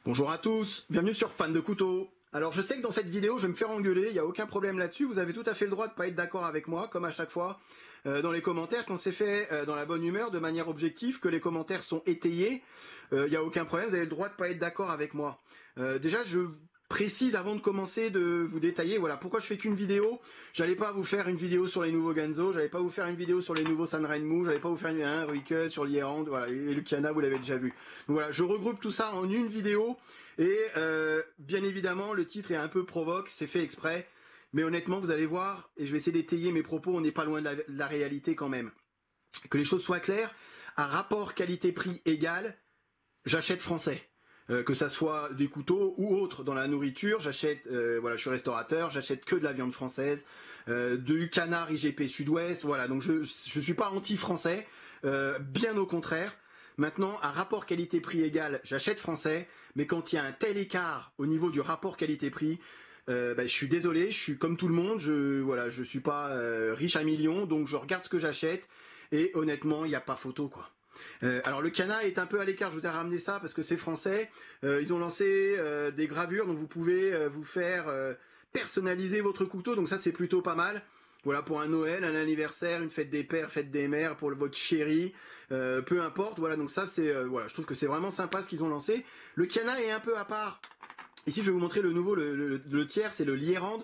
Bonjour à tous, bienvenue sur Fan de Couteau. Alors je sais que dans cette vidéo je vais me faire engueuler, il n'y a aucun problème là-dessus, vous avez tout à fait le droit de ne pas être d'accord avec moi, comme à chaque fois dans les commentaires, quand c'est fait dans la bonne humeur, de manière objective, que les commentaires sont étayés, il n'y a aucun problème, vous avez le droit de ne pas être d'accord avec moi. Déjà je précise avant de commencer de vous détailler, voilà, pourquoi je fais qu'une vidéo. J'allais pas vous faire une vidéo sur les nouveaux Ganzo, j'allais pas vous faire une vidéo sur les nouveaux Sanrenmu, j'allais pas vous faire un Ruike sur l'Ierand, voilà, et le Kiana vous l'avez déjà vu. Donc voilà, je regroupe tout ça en une vidéo, et bien évidemment le titre est un peu provoque, c'est fait exprès, mais honnêtement vous allez voir, et je vais essayer d'étayer mes propos, on n'est pas loin de la réalité quand même. Que les choses soient claires, à rapport qualité-prix égal, j'achète français. Que ça soit des couteaux ou autre dans la nourriture, j'achète, voilà, je suis restaurateur, j'achète que de la viande française, du canard IGP Sud-Ouest, voilà, donc je suis pas anti-français, bien au contraire. Maintenant, à rapport qualité-prix égal, j'achète français, mais quand il y a un tel écart au niveau du rapport qualité-prix, je suis désolé, je suis comme tout le monde, je suis pas riche à millions, donc je regarde ce que j'achète, et honnêtement, il n'y a pas photo, quoi. Alors le Kana est un peu à l'écart, je vous ai ramené ça parce que c'est français. Ils ont lancé des gravures, donc vous pouvez vous faire personnaliser votre couteau, donc ça c'est plutôt pas mal. Voilà, pour un Noël, un anniversaire, une fête des pères, fête des mères, pour votre chéri, peu importe. Voilà, donc ça c'est, voilà, je trouve que c'est vraiment sympa ce qu'ils ont lancé. Le Kana est un peu à part. Ici je vais vous montrer le nouveau, le tiers, c'est le Lierand.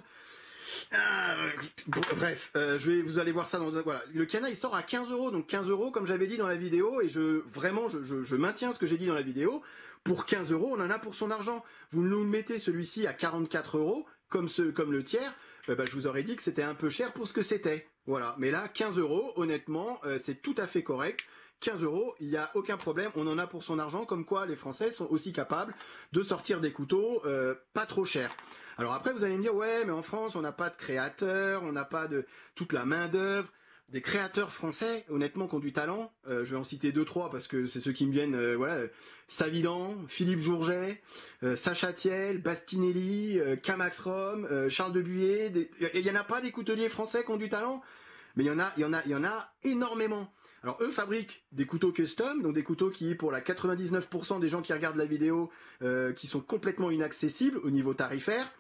Bref, vous allez voir ça dans, voilà. Le Kana il sort à 15 €, donc 15 € comme j'avais dit dans la vidéo, et je maintiens ce que j'ai dit dans la vidéo. Pour 15 €, on en a pour son argent. Vous nous mettez celui-ci à 44 €, comme le tiers, je vous aurais dit que c'était un peu cher pour ce que c'était. Voilà, mais là 15 €, honnêtement, c'est tout à fait correct. 15 €, il n'y a aucun problème, on en a pour son argent, comme quoi les Français sont aussi capables de sortir des couteaux pas trop chers. Alors après vous allez me dire, ouais mais en France on n'a pas de créateurs, on n'a pas de toute la main d'œuvre. Des créateurs français, honnêtement, qui ont du talent, je vais en citer 2-3 parce que c'est ceux qui me viennent, voilà, Savidan, Philippe Jourget, Sacha Thiel, Bastinelli, Kamax Rom, Charles de Buyer, il y en a pas des couteliers français qui ont du talent, mais il y en a énormément. Alors eux fabriquent des couteaux custom, donc des couteaux qui, pour la 99% des gens qui regardent la vidéo, qui sont complètement inaccessibles au niveau tarifaire.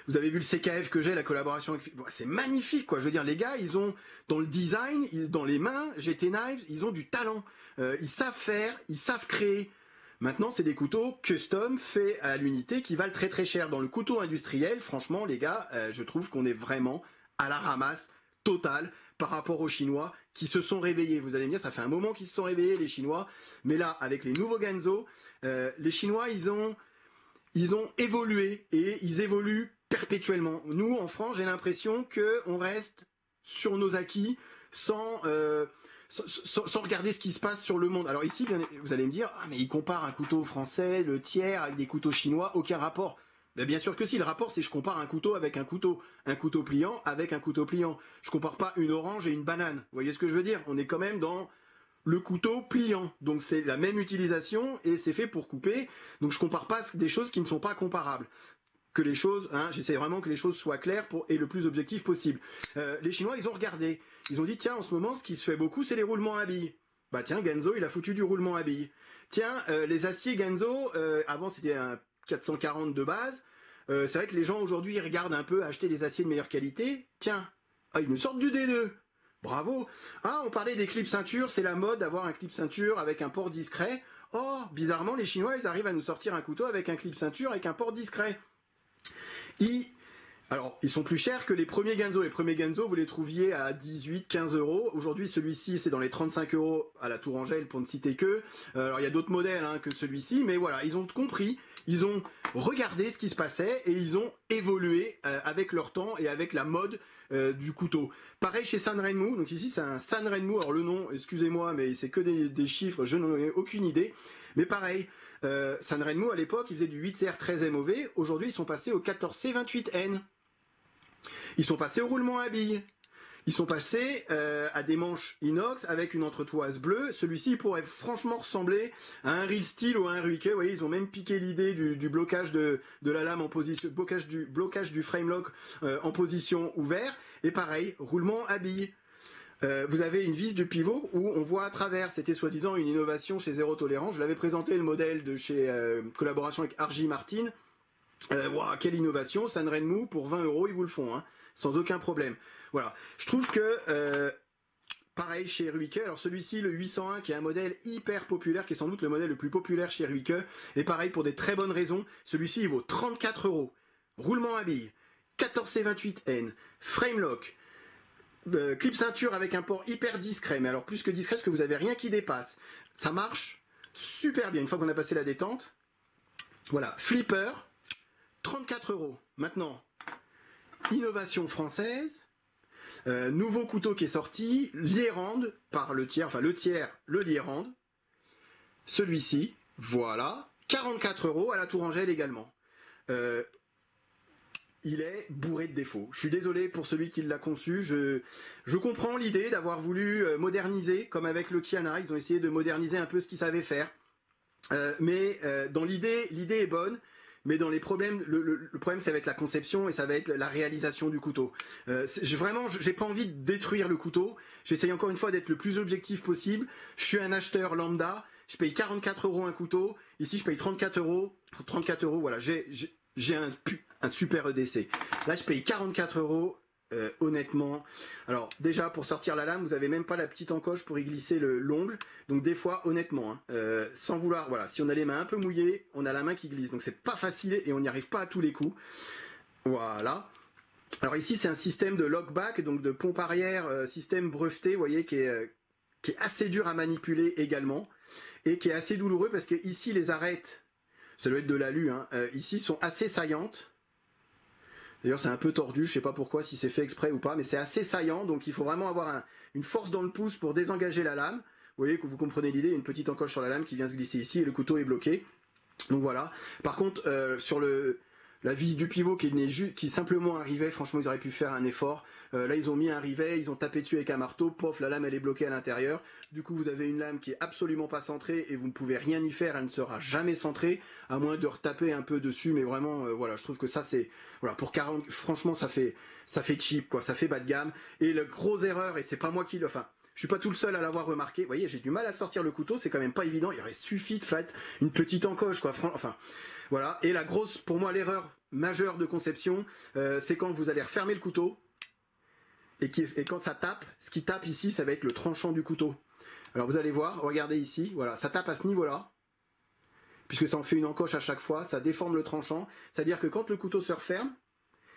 Vous avez vu le CKF que j'ai, la collaboration avec... Bon, c'est magnifique, quoi. Je veux dire, les gars, ils ont, dans le design, dans les mains, GT Knives, ils ont du talent. Ils savent faire, ils savent créer. Maintenant, c'est des couteaux custom, faits à l'unité, qui valent très très cher. Dans le couteau industriel, franchement, les gars, je trouve qu'on est vraiment à la ramasse totale par rapport aux Chinois qui se sont réveillés. Vous allez me dire, ça fait un moment qu'ils se sont réveillés, les Chinois. Mais là, avec les nouveaux Ganzo, les Chinois, ils ont évolué et ils évoluent perpétuellement. Nous, en France, j'ai l'impression qu'on reste sur nos acquis sans regarder ce qui se passe sur le monde. Alors ici, vous allez me dire, ah, mais ils comparent un couteau français, le tiers, avec des couteaux chinois, aucun rapport. Ben bien sûr que si, le rapport c'est je compare un couteau avec un couteau pliant avec un couteau pliant. Je compare pas une orange et une banane. Vous voyez ce que je veux dire? On est quand même dans le couteau pliant, donc c'est la même utilisation et c'est fait pour couper, donc je compare pas des choses qui ne sont pas comparables. Que les choses, hein, j'essaie vraiment que les choses soient claires et le plus objectif possible. Les Chinois, ils ont regardé, ils ont dit tiens, en ce moment, ce qui se fait beaucoup, c'est les roulements à billes. Bah tiens, Ganzo, il a foutu du roulement à billes. Tiens, les aciers Ganzo, avant c'était un 440 de base. C'est vrai que les gens aujourd'hui ils regardent un peu acheter des aciers de meilleure qualité. Tiens, ils nous sortent du D2. Bravo. Ah, on parlait des clips ceinture, c'est la mode d'avoir un clip ceinture avec un port discret. Oh, bizarrement, les Chinois, ils arrivent à nous sortir un couteau avec un clip ceinture avec un port discret. Alors, ils sont plus chers que les premiers Ganzo. Les premiers Ganzo, vous les trouviez à 18, 15 €. Aujourd'hui, celui-ci, c'est dans les 35 € à la Tour Angèle, pour ne citer que. Alors, il y a d'autres modèles que celui-ci, mais voilà, ils ont compris, ils ont regardé ce qui se passait et ils ont évolué avec leur temps et avec la mode du couteau. Pareil chez Sanrenmu, donc ici c'est un Sanrenmu, alors le nom, excusez-moi, mais c'est que des chiffres, je n'en ai aucune idée, mais pareil, Sanrenmu à l'époque, ils faisaient du 8CR 13 MOV, aujourd'hui ils sont passés au 14C 28N. Ils sont passés au roulement à billes. Ils sont passés à des manches inox avec une entretoise bleue. Celui-ci pourrait franchement ressembler à un Real Steel ou à un Ruike. Vous voyez, ils ont même piqué l'idée du blocage de la lame en position, blocage du frame lock en position ouvert. Et pareil, roulement à billes. vous avez une vis de pivot où on voit à travers. C'était soi-disant une innovation chez Zéro Tolérance. Je l'avais présenté le modèle de chez collaboration avec RJ Martin. Wow, quelle innovation, Sanrenmo pour 20 €, ils vous le font, hein, sans aucun problème. Voilà, je trouve que pareil chez Ruike, alors celui-ci, le 801, qui est un modèle hyper populaire, qui est sans doute le modèle le plus populaire chez Ruike, et pareil pour des très bonnes raisons, celui-ci il vaut 34 €. Roulement à billes, 14C28N, frame lock, clip ceinture avec un port hyper discret, mais alors plus que discret, parce que vous avez rien qui dépasse. Ça marche super bien une fois qu'on a passé la détente. Voilà, flipper, 34 €. Maintenant, innovation française, nouveau couteau qui est sorti, Lierand par le tiers, enfin le tiers, le Lierand. Celui-ci, voilà, 44 € à la Tourangelle également. Il est bourré de défauts. Je suis désolé pour celui qui l'a conçu. Je comprends l'idée d'avoir voulu moderniser, comme avec le Kiana. Ils ont essayé de moderniser un peu ce qu'ils savaient faire. Mais dans l'idée est bonne. Mais dans les problèmes, le problème, ça va être la conception et ça va être la réalisation du couteau. Vraiment, j'ai pas envie de détruire le couteau. J'essaye encore une fois d'être le plus objectif possible. Je suis un acheteur lambda. Je paye 44 € un couteau. Ici, je paye 34 €. 34 €, voilà. J'ai un super EDC. Là, je paye 44 €. Honnêtement, alors déjà pour sortir la lame, vous avez même pas la petite encoche pour y glisser l'ongle. Donc des fois, honnêtement, hein, sans vouloir, voilà, si on a les mains un peu mouillées, on a la main qui glisse. Donc c'est pas facile et on n'y arrive pas à tous les coups. Voilà. Alors ici, c'est un système de lockback, donc de pompe arrière, système breveté, vous voyez, qui est assez dur à manipuler également et qui est assez douloureux parce que ici les arêtes, ça doit être de l'alu, hein, ici sont assez saillantes. D'ailleurs, c'est un peu tordu, je sais pas pourquoi, si c'est fait exprès ou pas, mais c'est assez saillant, donc il faut vraiment avoir une force dans le pouce pour désengager la lame. Vous voyez que vous comprenez l'idée, une petite encoche sur la lame qui vient se glisser ici et le couteau est bloqué. Donc voilà. Par contre, sur la vis du pivot qui simplement arrivait, franchement, ils auraient pu faire un effort. Là, ils ont mis un rivet, ils ont tapé dessus avec un marteau, pof, la lame, elle est bloquée à l'intérieur. Du coup, vous avez une lame qui est absolument pas centrée et vous ne pouvez rien y faire, elle ne sera jamais centrée, à moins de retaper un peu dessus, mais vraiment, voilà, je trouve que ça, c'est, voilà, pour 40, franchement, ça fait cheap, quoi, ça fait bas de gamme. Et la grosse erreur, et c'est pas moi qui le, enfin, je suis pas tout le seul à l'avoir remarqué. Vous voyez, j'ai du mal à sortir le couteau, c'est quand même pas évident. Il aurait suffi de faire une petite encoche, quoi. Enfin, voilà. Et la grosse, pour moi, l'erreur majeure de conception, c'est quand vous allez refermer le couteau et quand ça tape, ce qui tape ici, ça va être le tranchant du couteau. Alors vous allez voir, regardez ici, voilà, ça tape à ce niveau-là, puisque ça en fait une encoche à chaque fois, ça déforme le tranchant. C'est-à-dire que quand le couteau se referme,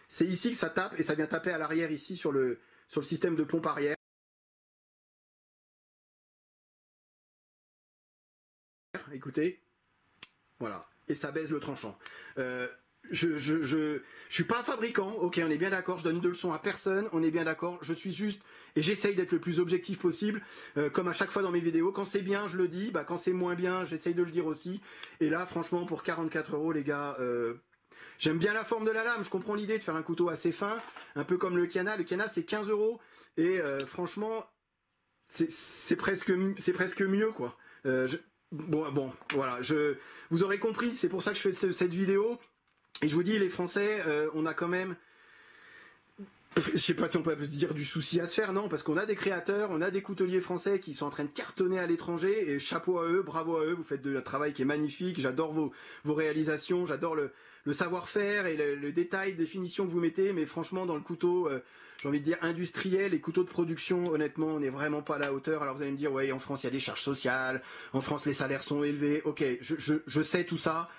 c'est ici que ça tape et ça vient taper à l'arrière ici sur le système de pompe arrière. Écoutez, voilà, et ça baise le tranchant. Je suis pas fabricant, ok, on est bien d'accord, je donne de leçons à personne, on est bien d'accord, je suis juste, et j'essaye d'être le plus objectif possible, comme à chaque fois dans mes vidéos, quand c'est bien, je le dis, bah, quand c'est moins bien, j'essaye de le dire aussi, et là, franchement, pour 44 €, les gars, j'aime bien la forme de la lame, je comprends l'idée de faire un couteau assez fin, un peu comme le Kiana c'est 15 €, et franchement, c'est presque mieux, quoi. Bon, voilà, vous aurez compris, c'est pour ça que je fais cette vidéo. Et je vous dis, les Français, on a quand même, je sais pas si on peut dire du souci à se faire, non, parce qu'on a des créateurs, on a des couteliers français qui sont en train de cartonner à l'étranger, et chapeau à eux, bravo à eux, vous faites un travail qui est magnifique, j'adore vos réalisations, j'adore le savoir-faire et le détail des finitions que vous mettez, mais franchement, dans le couteau, j'ai envie de dire industriel et couteau de production, honnêtement, on n'est vraiment pas à la hauteur. Alors vous allez me dire, ouais, en France, il y a des charges sociales, en France, les salaires sont élevés, ok, je sais tout ça,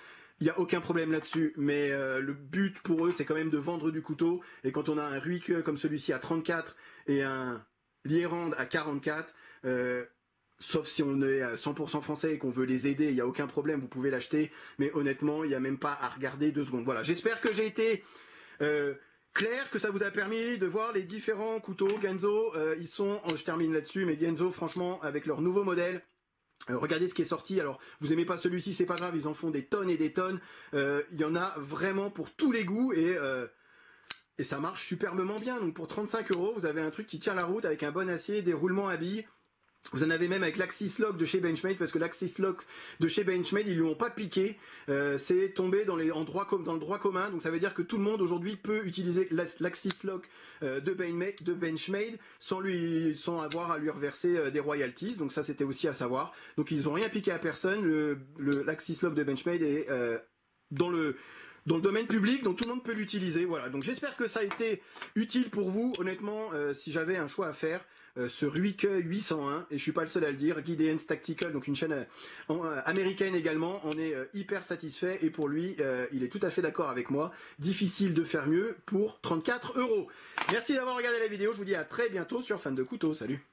il n'y a aucun problème là-dessus, mais le but pour eux, c'est quand même de vendre du couteau, et quand on a un Ruike comme celui-ci à 34 et un Lierand à 44, sauf si on est à 100% français et qu'on veut les aider, il n'y a aucun problème, vous pouvez l'acheter, mais honnêtement, il n'y a même pas à regarder 2 secondes. Voilà, j'espère que j'ai été clair, que ça vous a permis de voir les différents couteaux Genzo. Ils sont, je termine là-dessus, mais Genzo, franchement, avec leur nouveau modèle, regardez ce qui est sorti. Alors, vous aimez pas celui-ci, c'est pas grave, ils en font des tonnes et des tonnes. Il y en a vraiment pour tous les goûts et ça marche superbement bien. Donc pour 35 €, vous avez un truc qui tient la route avec un bon acier, des roulements à billes. Vous en avez même avec l'Axis Lock de chez Benchmade, parce que l'Axis Lock de chez Benchmade, ils lui ont pas piqué, c'est tombé dans le droit commun, donc ça veut dire que tout le monde aujourd'hui peut utiliser l'Axis Lock de Benchmade sans avoir à lui reverser des royalties, donc ça c'était aussi à savoir. Donc ils ont rien piqué à personne, l'Axis Lock de Benchmade est dans le domaine public, donc tout le monde peut l'utiliser. Voilà, donc j'espère que ça a été utile pour vous. Honnêtement, si j'avais un choix à faire, ce Ruike 801, et je suis pas le seul à le dire, Gideon's Tactical, donc une chaîne américaine également, on est hyper satisfait, et pour lui, il est tout à fait d'accord avec moi. Difficile de faire mieux pour 34 €. Merci d'avoir regardé la vidéo, je vous dis à très bientôt sur Fan de Couteau, salut.